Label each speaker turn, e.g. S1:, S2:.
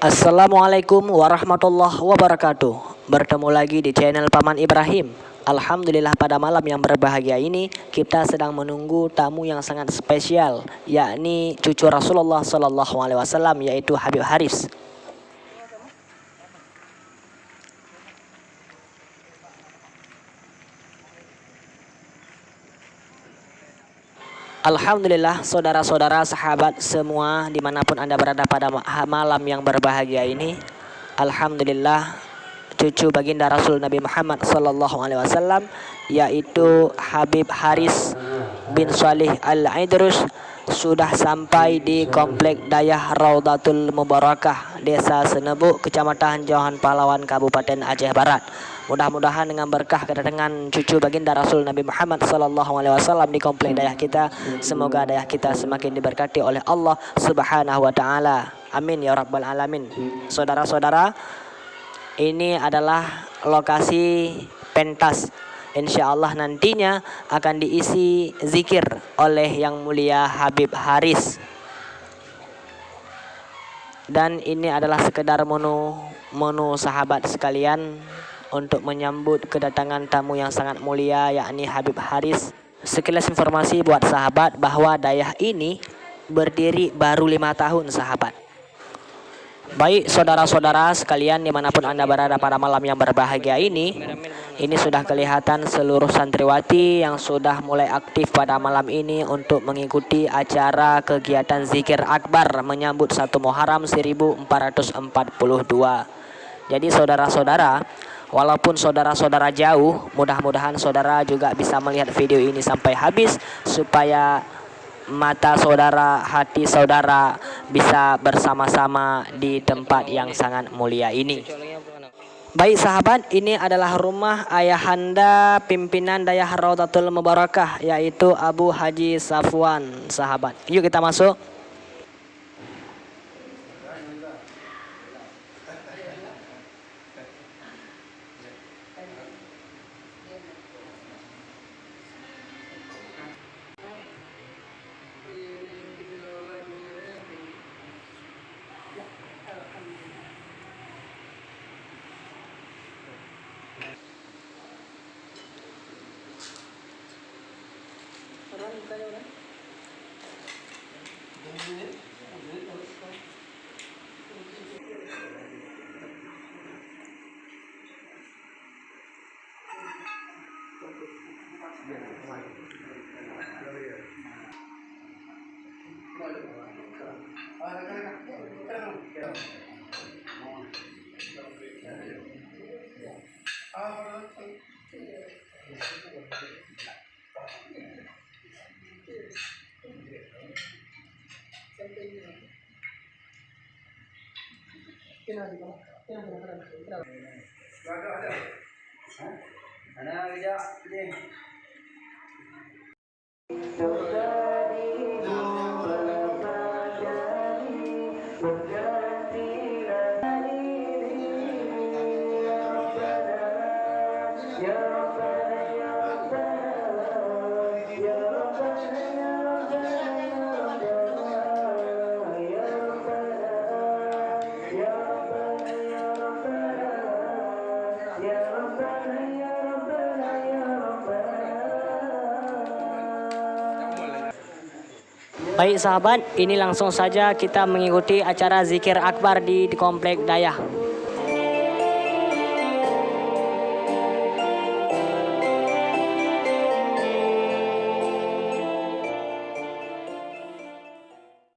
S1: Assalamualaikum warahmatullahi wabarakatuh. Bertemu lagi di channel Paman Ibrahim. Alhamdulillah pada malam yang berbahagia ini kita sedang menunggu tamu yang sangat spesial, yakni cucu Rasulullah SAW, yaitu Habib Haris. Alhamdulillah, saudara-saudara, sahabat semua dimanapun Anda berada pada malam yang berbahagia ini, Alhamdulillah, cucu baginda Rasul Nabi Muhammad SAW, yaitu Habib Haris bin Salih Al-Idrus, sudah sampai di Komplek Dayah Raudatul Mubarakah, Desa Senebu, Kecamatan Johan Pahlawan, Kabupaten Aceh Barat. Mudah-mudahan dengan berkah kedatangan cucu baginda Rasul Nabi Muhammad SAW di komplek dayah kita, semoga dayah kita semakin diberkati oleh Allah Subhanahu wa Ta'ala. Amin ya Rabbal Alamin. Saudara-saudara, ini adalah lokasi pentas. Insya Allah nantinya akan diisi zikir oleh Yang Mulia Habib Haris. Dan ini adalah sekedar menu sahabat sekalian untuk menyambut kedatangan tamu yang sangat mulia, yakni Habib Haris. Sekilas informasi buat sahabat bahwa dayah ini berdiri baru 5 tahun sahabat. Baik saudara-saudara sekalian dimanapun Anda berada pada malam yang berbahagia ini sudah kelihatan seluruh santriwati yang sudah mulai aktif pada malam ini untuk mengikuti acara kegiatan zikir akbar menyambut 1 Muharram 1442. Jadi saudara-saudara, walaupun saudara-saudara jauh, mudah-mudahan saudara juga bisa melihat video ini sampai habis supaya mata saudara, hati saudara bisa bersama-sama di tempat yang sangat mulia ini. Baik sahabat, ini adalah rumah ayahanda pimpinan Dayah Raudatul Mubarakah, yaitu Abu Haji Safwan sahabat. Yuk kita masuk. Baik sahabat, ini langsung saja kita mengikuti acara zikir akbar di komplek dayah.